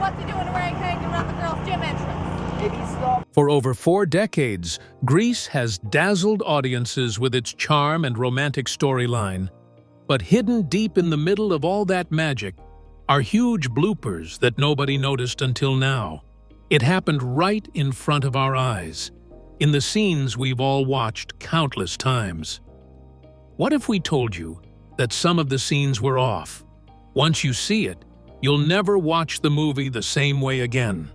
what's he doing wearing hanging around the girls' gym entrance? Maybe stop. For over 4 decades, Grease has dazzled audiences with its charm and romantic storyline. But hidden deep in the middle of all that magic are huge bloopers that nobody noticed until now. It happened right in front of our eyes, in the scenes we've all watched countless times. What if we told you that some of the scenes were off? Once you see it, you'll never watch the movie the same way again.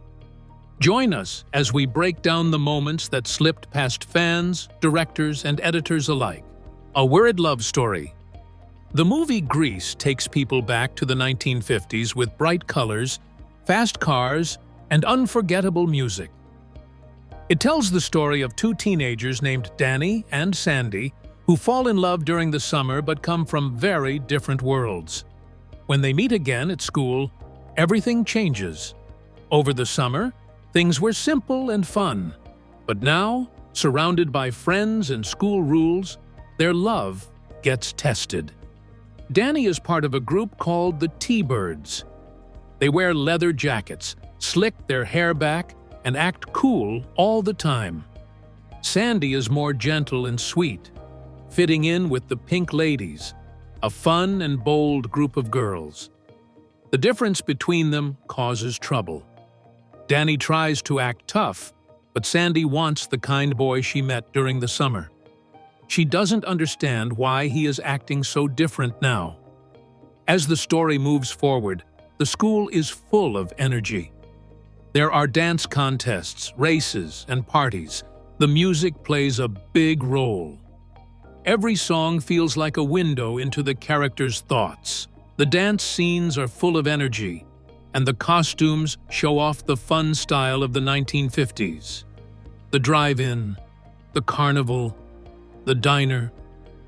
Join us as we break down the moments that slipped past fans, directors, and editors alike. A Weird Love Story. The movie Grease takes people back to the 1950s with bright colors, fast cars, and unforgettable music. It tells the story of 2 teenagers named Danny and Sandy who fall in love during the summer but come from very different worlds. When they meet again at school, everything changes. Over the summer, things were simple and fun, but now, surrounded by friends and school rules, their love gets tested. Danny is part of a group called the T-Birds. They wear leather jackets, slick their hair back, and act cool all the time. Sandy is more gentle and sweet, fitting in with the Pink Ladies, a fun and bold group of girls. The difference between them causes trouble. Danny tries to act tough, but Sandy wants the kind boy she met during the summer. She doesn't understand why he is acting so different now. As the story moves forward, the school is full of energy. There are dance contests, races, and parties. The music plays a big role. Every song feels like a window into the characters' thoughts. The dance scenes are full of energy, and the costumes show off the fun style of the 1950s. The drive-in, the carnival, the diner,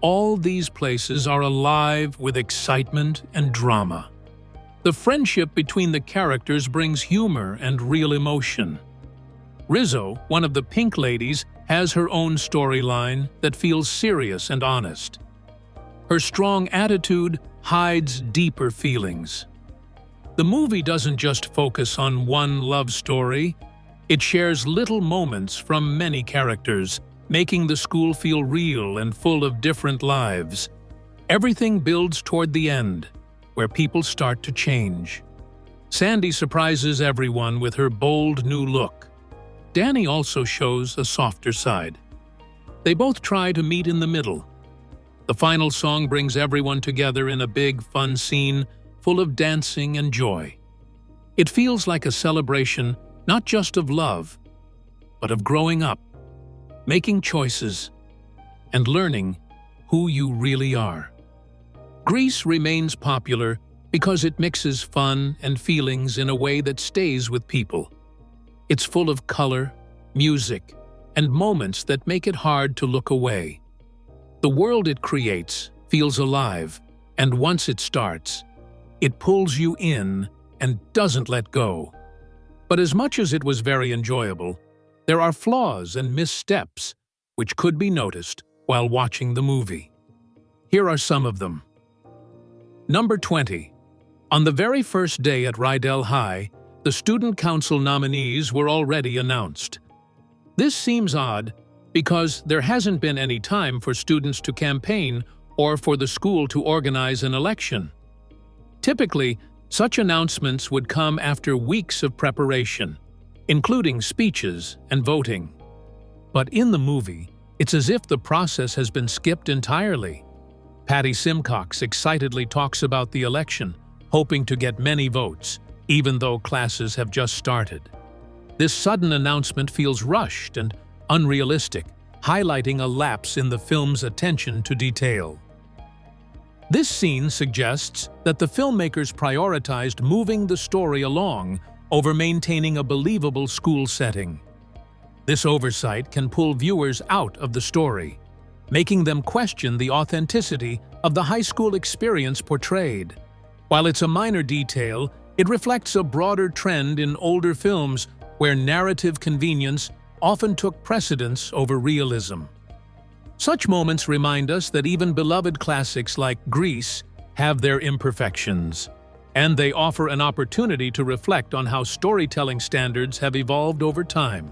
all these places are alive with excitement and drama. The friendship between the characters brings humor and real emotion. Rizzo, one of the Pink Ladies, has her own storyline that feels serious and honest. Her strong attitude hides deeper feelings. The movie doesn't just focus on one love story. It shares little moments from many characters, making the school feel real and full of different lives. Everything builds toward the end, where people start to change. Sandy surprises everyone with her bold new look. Danny also shows a softer side. They both try to meet in the middle. The final song brings everyone together in a big, fun scene full of dancing and joy. It feels like a celebration not just of love, but of growing up, making choices, and learning who you really are. Grease remains popular because it mixes fun and feelings in a way that stays with people. It's full of color, music, and moments that make it hard to look away. The world it creates feels alive, and once it starts, it pulls you in and doesn't let go. But as much as it was very enjoyable, there are flaws and missteps which could be noticed while watching the movie. Here are some of them. Number 20. On the very first day at Rydell High, the student council nominees were already announced. This seems odd because there hasn't been any time for students to campaign or for the school to organize an election. Typically, such announcements would come after weeks of preparation, including speeches and voting. But in the movie, it's as if the process has been skipped entirely. Patty Simcox excitedly talks about the election, hoping to get many votes, even though classes have just started. This sudden announcement feels rushed and unrealistic, highlighting a lapse in the film's attention to detail. This scene suggests that the filmmakers prioritized moving the story along over maintaining a believable school setting. This oversight can pull viewers out of the story, making them question the authenticity of the high school experience portrayed. While it's a minor detail, it reflects a broader trend in older films where narrative convenience often took precedence over realism. Such moments remind us that even beloved classics like Grease have their imperfections. and they offer an opportunity to reflect on how storytelling standards have evolved over time.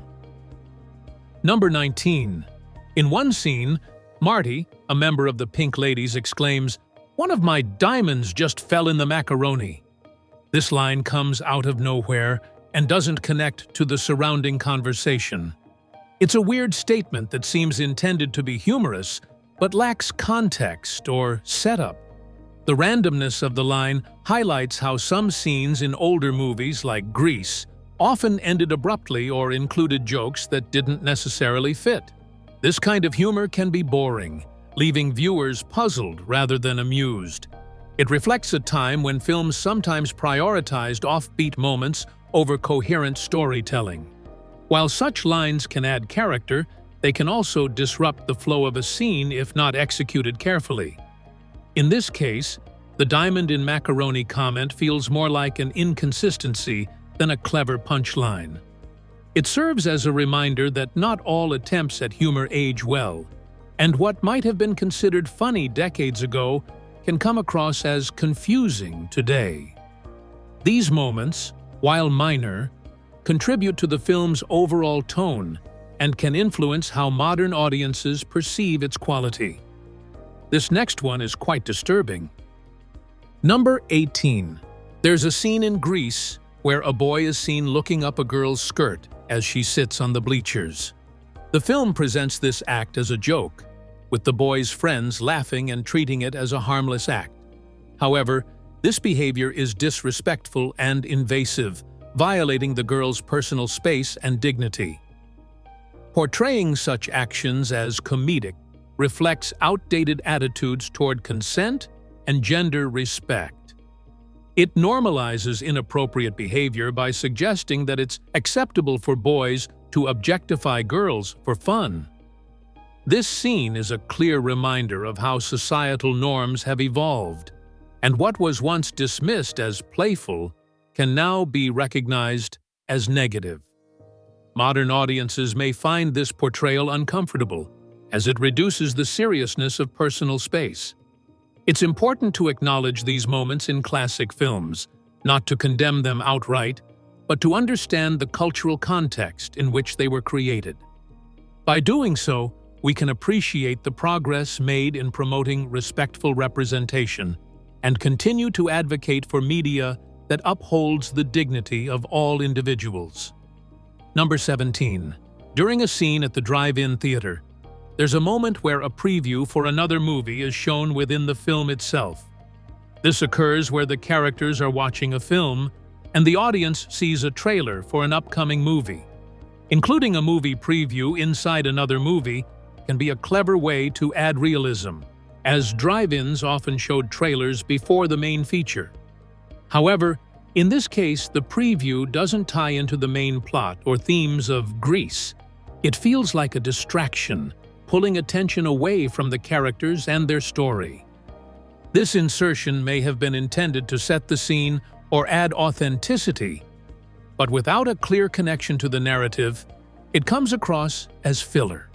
Number 19. In one scene, Marty, a member of the Pink Ladies, exclaims, "One of my diamonds just fell in the macaroni." This line comes out of nowhere and doesn't connect to the surrounding conversation. It's a weird statement that seems intended to be humorous, but lacks context or setup. The randomness of the line highlights how some scenes in older movies like Grease often ended abruptly or included jokes that didn't necessarily fit. This kind of humor can be boring, leaving viewers puzzled rather than amused. It reflects a time when films sometimes prioritized offbeat moments over coherent storytelling. While such lines can add character, they can also disrupt the flow of a scene if not executed carefully. In this case, the diamond in macaroni comment feels more like an inconsistency than a clever punchline. It serves as a reminder that not all attempts at humor age well, and what might have been considered funny decades ago can come across as confusing today. These moments, while minor, contribute to the film's overall tone and can influence how modern audiences perceive its quality. This next one is quite disturbing. Number 18. There's a scene in Grease where a boy is seen looking up a girl's skirt as she sits on the bleachers. The film presents this act as a joke, with the boy's friends laughing and treating it as a harmless act. However, this behavior is disrespectful and invasive, violating the girl's personal space and dignity. Portraying such actions as comedic reflects outdated attitudes toward consent and gender respect. It normalizes inappropriate behavior by suggesting that it's acceptable for boys to objectify girls for fun. This scene is a clear reminder of how societal norms have evolved, and what was once dismissed as playful can now be recognized as negative. Modern audiences may find this portrayal uncomfortable, as it reduces the seriousness of personal space. It's important to acknowledge these moments in classic films, not to condemn them outright, but to understand the cultural context in which they were created. By doing so, we can appreciate the progress made in promoting respectful representation and continue to advocate for media that upholds the dignity of all individuals. Number 17. During a scene at the drive-in theater, there's a moment where a preview for another movie is shown within the film itself. This occurs where the characters are watching a film, and the audience sees a trailer for an upcoming movie. Including a movie preview inside another movie can be a clever way to add realism, as drive-ins often showed trailers before the main feature. However, in this case, the preview doesn't tie into the main plot or themes of Grease. It feels like a distraction, pulling attention away from the characters and their story. This insertion may have been intended to set the scene or add authenticity, but without a clear connection to the narrative, it comes across as filler.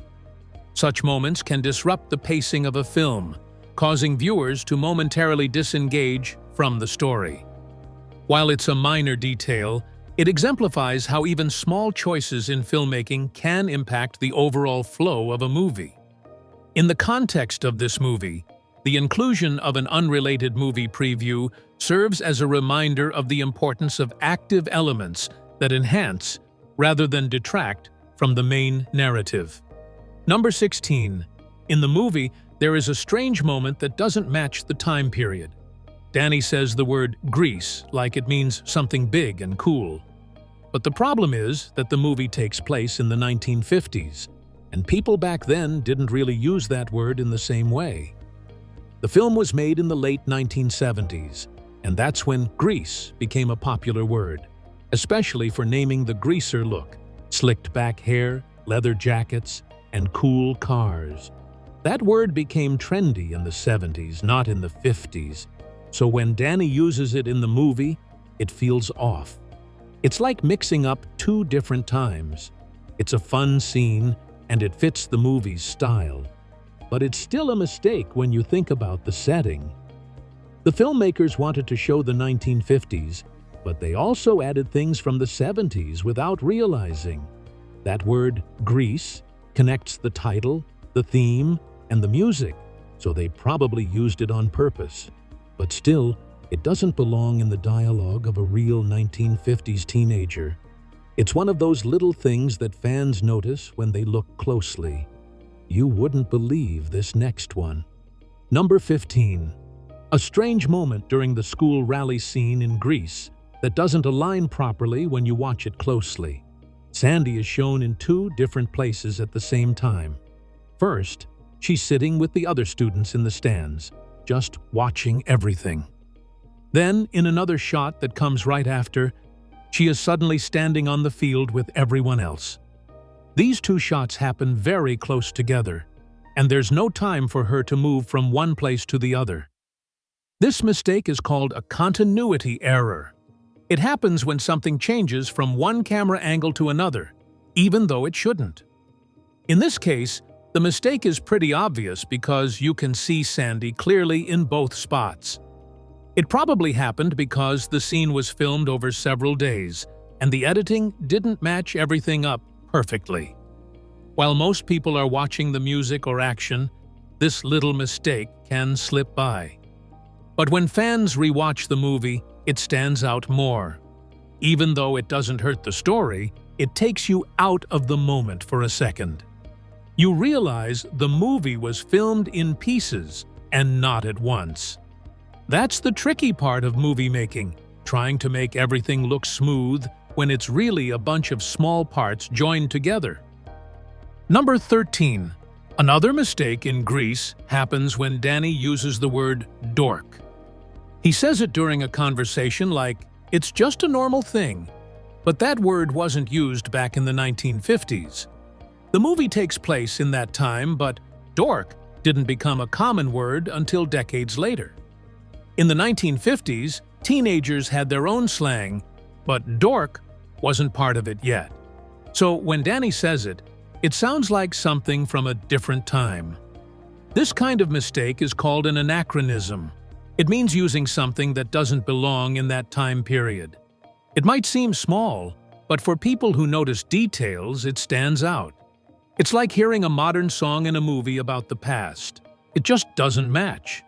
Such moments can disrupt the pacing of a film, causing viewers to momentarily disengage from the story. While it's a minor detail, it exemplifies how even small choices in filmmaking can impact the overall flow of a movie. In the context of this movie, the inclusion of an unrelated movie preview serves as a reminder of the importance of active elements that enhance, rather than detract, from the main narrative. Number 16. In the movie, there is a strange moment that doesn't match the time period. Danny says the word Grease like it means something big and cool. But the problem is that the movie takes place in the 1950s, and people back then didn't really use that word in the same way. The film was made in the late 1970s, and that's when grease became a popular word, especially for naming the greaser look, slicked back hair, leather jackets, and cool cars. That word became trendy in the 70s, not in the 50s, so when Danny uses it in the movie, it feels off. It's like mixing up two different times. It's a fun scene, and it fits the movie's style. But it's still a mistake when you think about the setting. The filmmakers wanted to show the 1950s, but they also added things from the 70s without realizing. That word, Grease, connects the title, the theme, and the music, so they probably used it on purpose. But still, it doesn't belong in the dialogue of a real 1950s teenager. It's one of those little things that fans notice when they look closely. You wouldn't believe this next one. Number 15. A strange moment during the school rally scene in Greece that doesn't align properly when you watch it closely. Sandy is shown in two different places at the same time. First, she's sitting with the other students in the stands, just watching everything. Then, in another shot that comes right after, she is suddenly standing on the field with everyone else. These two shots happen very close together, and there's no time for her to move from one place to the other. This mistake is called a continuity error. It happens when something changes from one camera angle to another, even though it shouldn't. In this case, the mistake is pretty obvious because you can see Sandy clearly in both spots. It probably happened because the scene was filmed over several days, and the editing didn't match everything up perfectly. While most people are watching the music or action, this little mistake can slip by. But when fans rewatch the movie, it stands out more. Even though it doesn't hurt the story, it takes you out of the moment for a second. You realize the movie was filmed in pieces and not at once. That's the tricky part of movie making, trying to make everything look smooth when it's really a bunch of small parts joined together. Number 13. Another mistake in Grease happens when Danny uses the word dork. He says it during a conversation like, "It's just a normal thing," but that word wasn't used back in the 1950s. The movie takes place in that time, but dork didn't become a common word until decades later. In the 1950s, teenagers had their own slang, but dork wasn't part of it yet. So when Danny says it, it sounds like something from a different time. This kind of mistake is called an anachronism. It means using something that doesn't belong in that time period. It might seem small, but for people who notice details, it stands out. It's like hearing a modern song in a movie about the past. It just doesn't match.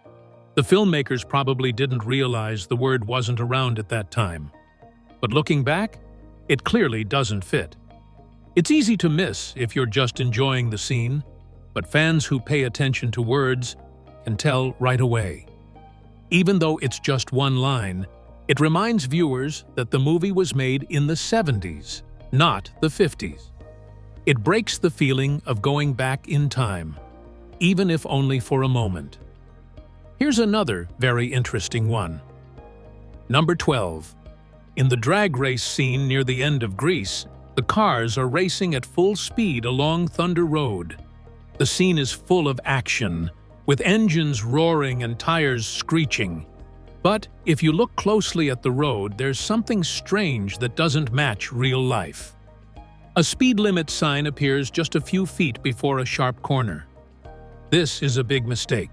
The filmmakers probably didn't realize the word wasn't around at that time. But looking back, it clearly doesn't fit. It's easy to miss if you're just enjoying the scene, but fans who pay attention to words can tell right away. Even though it's just one line, it reminds viewers that the movie was made in the 70s, not the 50s. It breaks the feeling of going back in time, even if only for a moment. Here's another very interesting one. Number 12. In the drag race scene near the end of Grease, the cars are racing at full speed along Thunder Road. The scene is full of action, with engines roaring and tires screeching. But if you look closely at the road, there's something strange that doesn't match real life. A speed limit sign appears just a few feet before a sharp corner. This is a big mistake.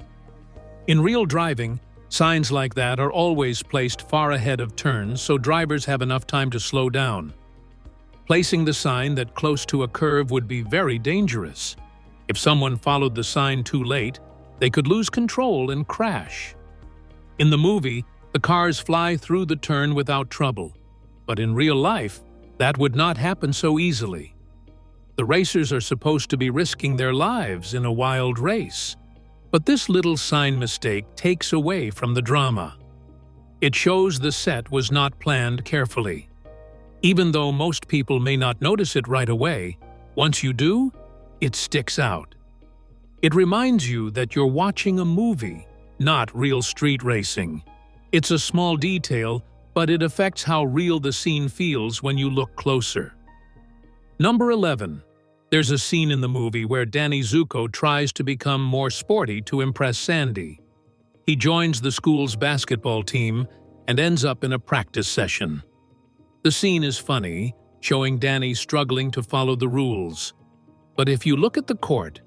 In real driving, signs like that are always placed far ahead of turns so drivers have enough time to slow down. Placing the sign that close to a curve would be very dangerous. If someone followed the sign too late, they could lose control and crash. In the movie, the cars fly through the turn without trouble, but in real life, that would not happen so easily. The racers are supposed to be risking their lives in a wild race, but this little sign mistake takes away from the drama. It shows the set was not planned carefully. Even though most people may not notice it right away, once you do, it sticks out. It reminds you that you're watching a movie, not real street racing. It's a small detail, but it affects how real the scene feels when you look closer. Number 11. There's a scene in the movie where Danny Zuko tries to become more sporty to impress Sandy. He joins the school's basketball team and ends up in a practice session. The scene is funny, showing Danny struggling to follow the rules. But if you look at the court,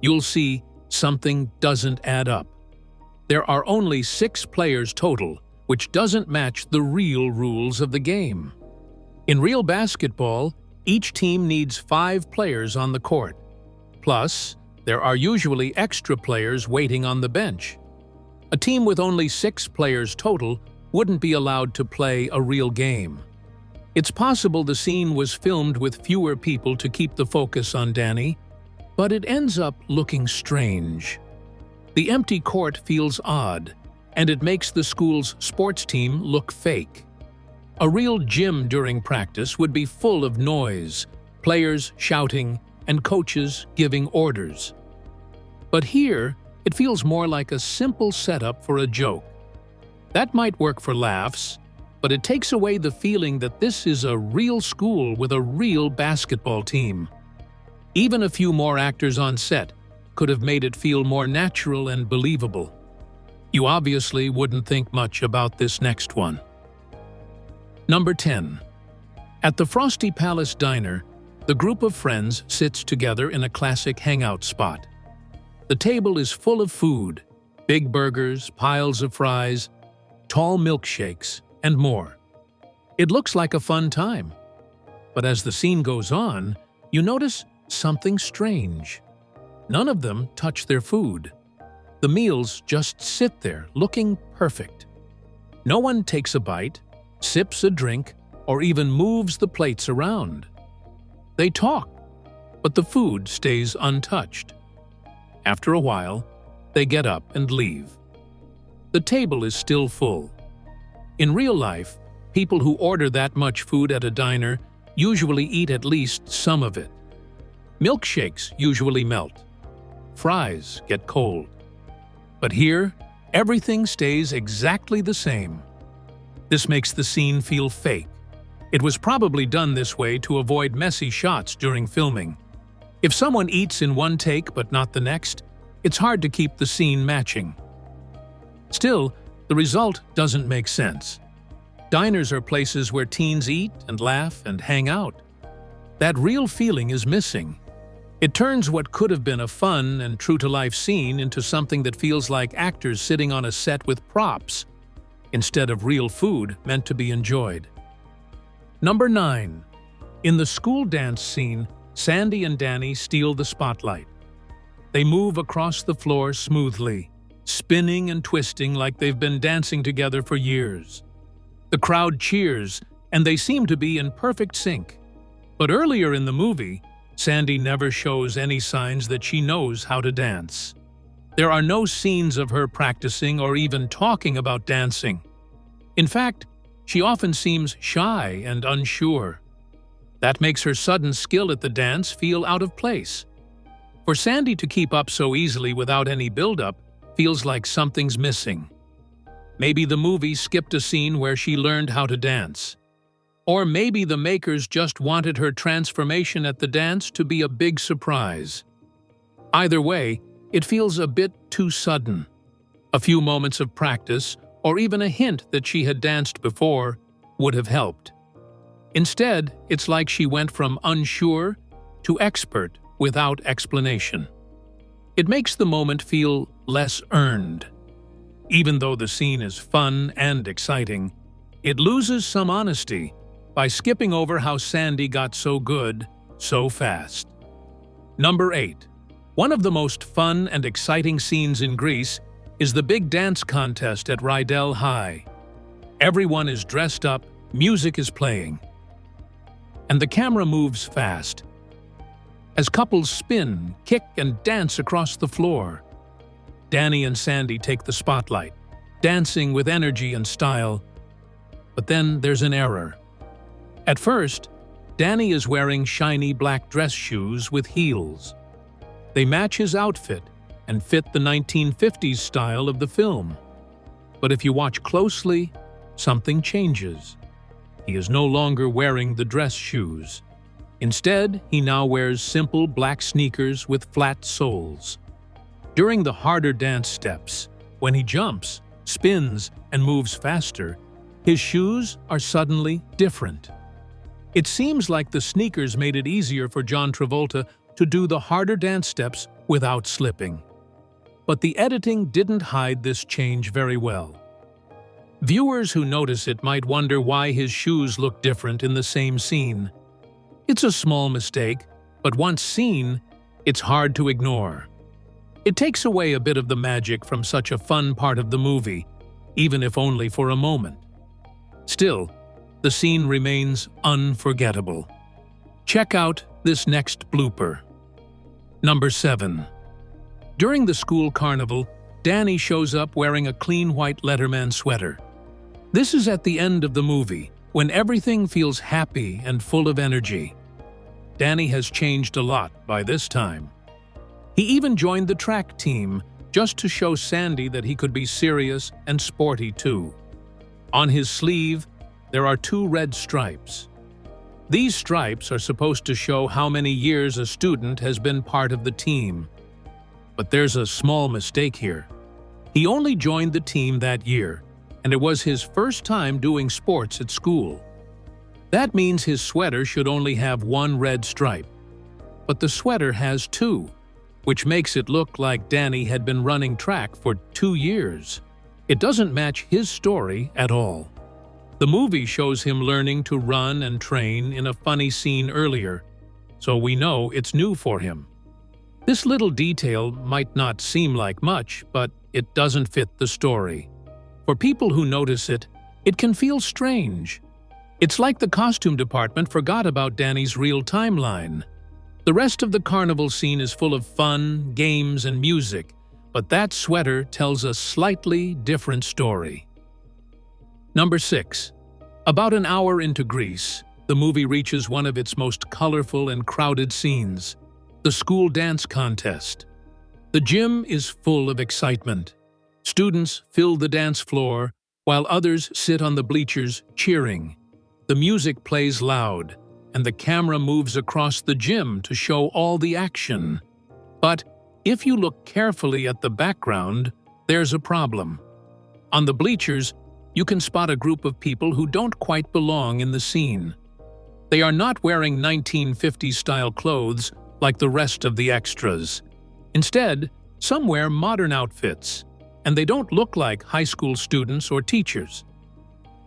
you'll see something doesn't add up. There are only 6 players total, which doesn't match the real rules of the game. In real basketball, each team needs 5 players on the court. Plus, there are usually extra players waiting on the bench. A team with only 6 players total wouldn't be allowed to play a real game. It's possible the scene was filmed with fewer people to keep the focus on Danny, but it ends up looking strange. The empty court feels odd, and it makes the school's sports team look fake. A real gym during practice would be full of noise, players shouting, and coaches giving orders. But here, it feels more like a simple setup for a joke. That might work for laughs, but it takes away the feeling that this is a real school with a real basketball team. Even a few more actors on set could have made it feel more natural and believable. You obviously wouldn't think much about this next one. Number 10. At the Frosty Palace Diner, the group of friends sits together in a classic hangout spot. The table is full of food, big burgers, piles of fries, tall milkshakes, and more. It looks like a fun time. But as the scene goes on, you notice something strange. None of them touch their food. The meals just sit there, looking perfect. No one takes a bite, sips a drink, or even moves the plates around. They talk, but the food stays untouched. After a while, they get up and leave. The table is still full. In real life, people who order that much food at a diner usually eat at least some of it. Milkshakes usually melt. Fries get cold. But here, everything stays exactly the same. This makes the scene feel fake. It was probably done this way to avoid messy shots during filming. If someone eats in one take but not the next, it's hard to keep the scene matching. Still, the result doesn't make sense. Diners are places where teens eat and laugh and hang out. That real feeling is missing. It turns what could have been a fun and true-to-life scene into something that feels like actors sitting on a set with props, instead of real food meant to be enjoyed. Number 9. In the school dance scene, Sandy and Danny steal the spotlight. They move across the floor smoothly, spinning and twisting like they've been dancing together for years. The crowd cheers, and they seem to be in perfect sync. But earlier in the movie, Sandy never shows any signs that she knows how to dance. There are no scenes of her practicing or even talking about dancing. In fact, she often seems shy and unsure. That makes her sudden skill at the dance feel out of place. For Sandy to keep up so easily without any build-up feels like something's missing. Maybe the movie skipped a scene where she learned how to dance. Or maybe the makers just wanted her transformation at the dance to be a big surprise. Either way, it feels a bit too sudden. A few moments of practice, or even a hint that she had danced before, would have helped. Instead, it's like she went from unsure to expert without explanation. It makes the moment feel less earned. Even though the scene is fun and exciting, it loses some honesty by skipping over how Sandy got so good so fast. Number 8. One of the most fun and exciting scenes in Greece is the big dance contest at Rydell High. Everyone is dressed up, music is playing, and the camera moves fast. As couples spin, kick, and dance across the floor, Danny and Sandy take the spotlight, dancing with energy and style. But then there's an error. At first, Danny is wearing shiny black dress shoes with heels. They match his outfit and fit the 1950s style of the film. But if you watch closely, something changes. He is no longer wearing the dress shoes. Instead, he now wears simple black sneakers with flat soles. During the harder dance steps, when he jumps, spins, and moves faster, his shoes are suddenly different. It seems like the sneakers made it easier for John Travolta to do the harder dance steps without slipping. but the editing didn't hide this change very well. Viewers who notice it might wonder why his shoes look different in the same scene. It's a small mistake, but once seen, it's hard to ignore. It takes away a bit of the magic from such a fun part of the movie, even if only for a moment. Still, the scene remains unforgettable. Check out this next blooper. Number 7. During the school carnival, Danny shows up wearing a clean white Letterman sweater. This is at the end of the movie, when everything feels happy and full of energy. Danny has changed a lot by this time. He even joined the track team, just to show Sandy that he could be serious and sporty too. On his sleeve, there are 2 red stripes. These stripes are supposed to show how many years a student has been part of the team. But there's a small mistake here. He only joined the team that year, and it was his first time doing sports at school. That means his sweater should only have 1 red stripe. But the sweater has 2, which makes it look like Danny had been running track for 2 years. It doesn't match his story at all. The movie shows him learning to run and train in a funny scene earlier, so we know it's new for him. This little detail might not seem like much, but it doesn't fit the story. For people who notice it, it can feel strange. It's like the costume department forgot about Danny's real timeline. The rest of the carnival scene is full of fun, games, and music, but that sweater tells a slightly different story. Number 6. About an hour into Grease, the movie reaches one of its most colorful and crowded scenes, the school dance contest. The gym is full of excitement. Students fill the dance floor, while others sit on the bleachers cheering. The music plays loud, and the camera moves across the gym to show all the action. But if you look carefully at the background, there's a problem. On the bleachers, you can spot a group of people who don't quite belong in the scene. They are not wearing 1950s-style clothes like the rest of the extras. Instead, some wear modern outfits, and they don't look like high school students or teachers.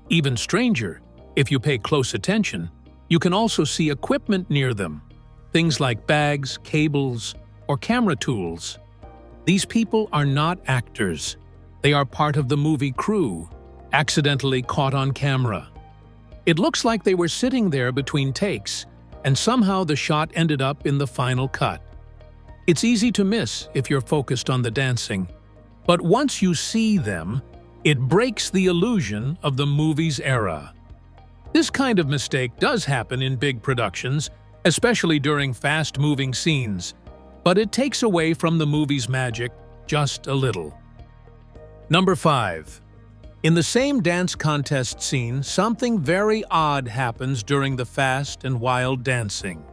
Even stranger, if you pay close attention, you can also see equipment near them, things like bags, cables, or camera tools. These people are not actors. They are part of the movie crew, accidentally caught on camera. It looks like they were sitting there between takes, and somehow the shot ended up in the final cut. It's easy to miss if you're focused on the dancing, but once you see them, it breaks the illusion of the movie's era. This kind of mistake does happen in big productions, especially during fast-moving scenes, but it takes away from the movie's magic just a little. Number 5. In the same dance contest scene, something very odd happens during the fast and wild dancing.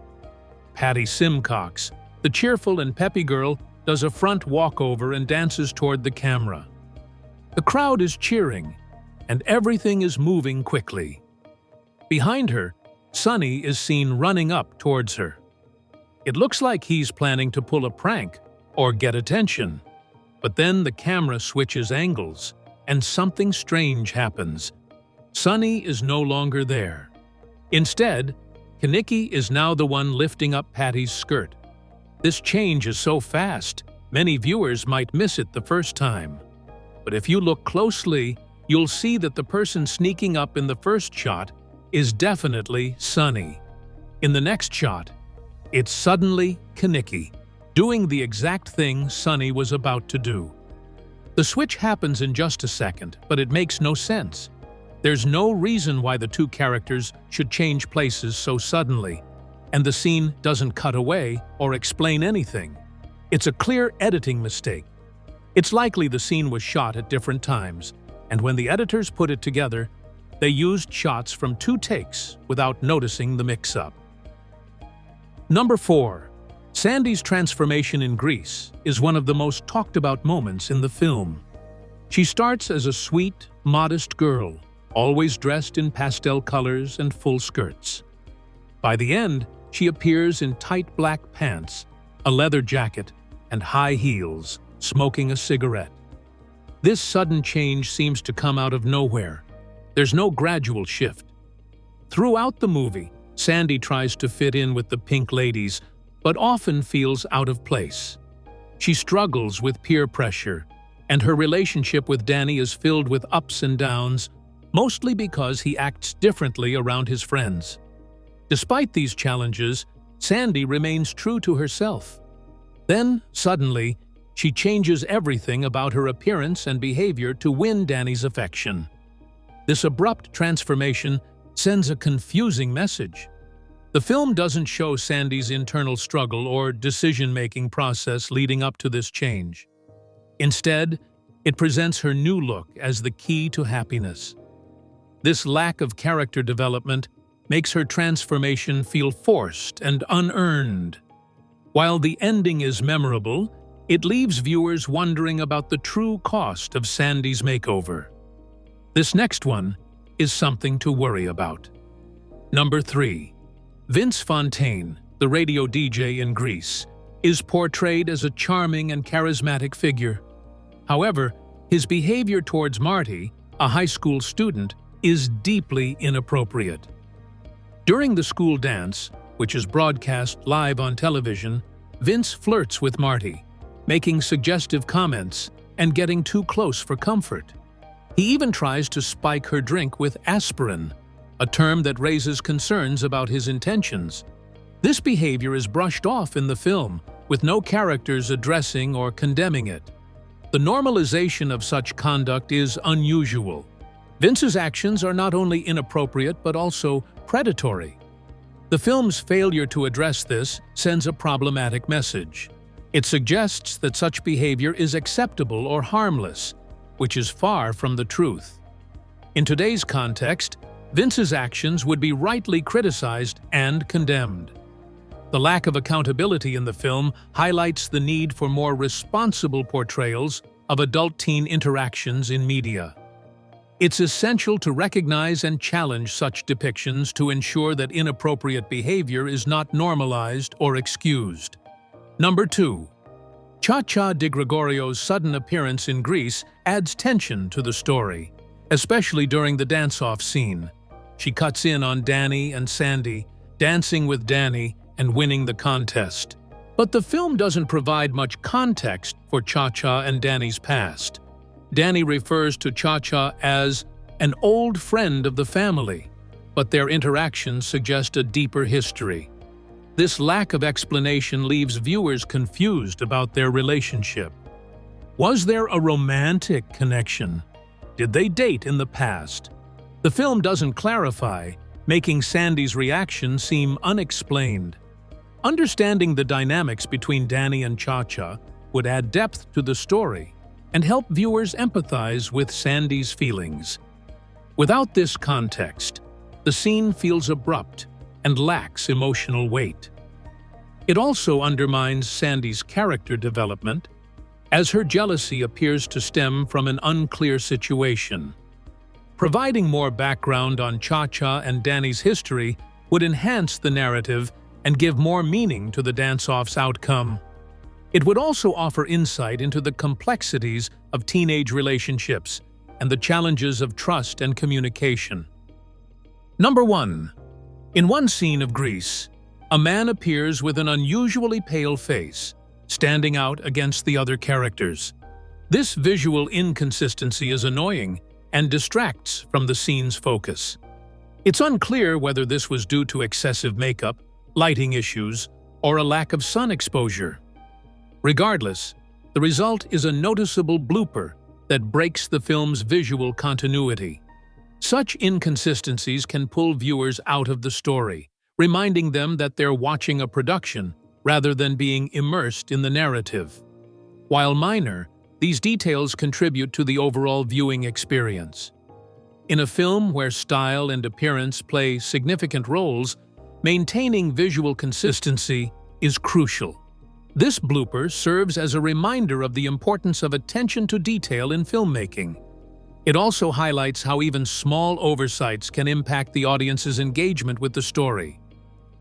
Patty Simcox, the cheerful and peppy girl, does a front walkover and dances toward the camera. The crowd is cheering, and everything is moving quickly. Behind her, Sonny is seen running up towards her. It looks like he's planning to pull a prank or get attention. But then the camera switches angles, and something strange happens. Sonny is no longer there. Instead, Keniki is now the one lifting up Patty's skirt. This change is so fast, many viewers might miss it the first time. But if you look closely, you'll see that the person sneaking up in the first shot is definitely Sonny. In the next shot, it's suddenly Keniki, doing the exact thing Sonny was about to do. The switch happens in just a second, but it makes no sense. There's no reason why the 2 characters should change places so suddenly, and the scene doesn't cut away or explain anything. It's a clear editing mistake. It's likely the scene was shot at different times, and when the editors put it together, they used shots from 2 takes without noticing the mix-up. Number 4. Sandy's transformation in Grease is one of the most talked-about moments in the film. She starts as a sweet, modest girl, always dressed in pastel colors and full skirts. By the end, she appears in tight black pants, a leather jacket, and high heels, smoking a cigarette. This sudden change seems to come out of nowhere. There's no gradual shift. Throughout the movie, Sandy tries to fit in with the pink ladies, but often feels out of place. She struggles with peer pressure, and her relationship with Danny is filled with ups and downs, mostly because he acts differently around his friends. Despite these challenges, Sandy remains true to herself. Then, suddenly, she changes everything about her appearance and behavior to win Danny's affection. This abrupt transformation sends a confusing message. The film doesn't show Sandy's internal struggle or decision-making process leading up to this change. Instead, it presents her new look as the key to happiness. This lack of character development makes her transformation feel forced and unearned. While the ending is memorable, it leaves viewers wondering about the true cost of Sandy's makeover. This next one is something to worry about. Number 3. Vince Fontaine, the radio DJ in Grease, is portrayed as a charming and charismatic figure. However, his behavior towards Marty, a high school student, is deeply inappropriate. During the school dance, which is broadcast live on television, Vince flirts with Marty, making suggestive comments and getting too close for comfort. He even tries to spike her drink with aspirin, a term that raises concerns about his intentions. This behavior is brushed off in the film, with no characters addressing or condemning it. The normalization of such conduct is unusual. Vince's actions are not only inappropriate but also predatory. The film's failure to address this sends a problematic message. It suggests that such behavior is acceptable or harmless, which is far from the truth. In today's context, Vince's actions would be rightly criticized and condemned. The lack of accountability in the film highlights the need for more responsible portrayals of adult-teen interactions in media. It's essential to recognize and challenge such depictions to ensure that inappropriate behavior is not normalized or excused. Number 2. Chaa Di Gregorio's sudden appearance in Grease adds tension to the story, especially during the dance-off scene. She cuts in on Danny and Sandy, dancing with Danny and winning the contest. But the film doesn't provide much context for Chaa and Danny's past. Danny refers to Chaa as an old friend of the family, but their interactions suggest a deeper history. This lack of explanation leaves viewers confused about their relationship. Was there a romantic connection? Did they date in the past? The film doesn't clarify, making Sandy's reaction seem unexplained. Understanding the dynamics between Danny and Chaa would add depth to the story and help viewers empathize with Sandy's feelings. Without this context, the scene feels abrupt and lacks emotional weight. It also undermines Sandy's character development, as her jealousy appears to stem from an unclear situation. Providing more background on Chaa and Danny's history would enhance the narrative and give more meaning to the dance-off's outcome. It would also offer insight into the complexities of teenage relationships and the challenges of trust and communication. Number 1. In one scene of Grease, a man appears with an unusually pale face, standing out against the other characters. This visual inconsistency is annoying and distracts from the scene's focus. It's unclear whether this was due to excessive makeup, lighting issues, or a lack of sun exposure. Regardless, the result is a noticeable blooper that breaks the film's visual continuity. Such inconsistencies can pull viewers out of the story, reminding them that they're watching a production rather than being immersed in the narrative. While minor, these details contribute to the overall viewing experience. In a film where style and appearance play significant roles, maintaining visual consistency is crucial. This blooper serves as a reminder of the importance of attention to detail in filmmaking. It also highlights how even small oversights can impact the audience's engagement with the story.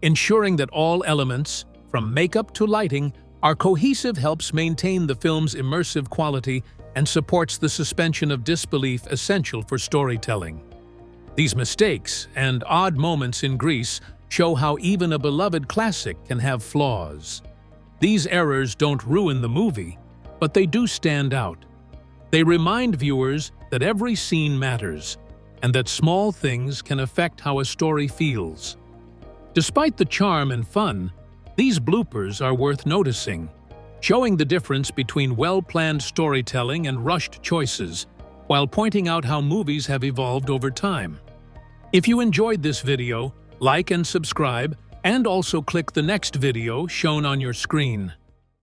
Ensuring that all elements, from makeup to lighting, are cohesive, helps maintain the film's immersive quality and supports the suspension of disbelief essential for storytelling. These mistakes and odd moments in Grease show how even a beloved classic can have flaws. These errors don't ruin the movie, but they do stand out. They remind viewers that every scene matters, and that small things can affect how a story feels. Despite the charm and fun, these bloopers are worth noticing, showing the difference between well-planned storytelling and rushed choices, while pointing out how movies have evolved over time. If you enjoyed this video, like and subscribe, and also click the next video shown on your screen.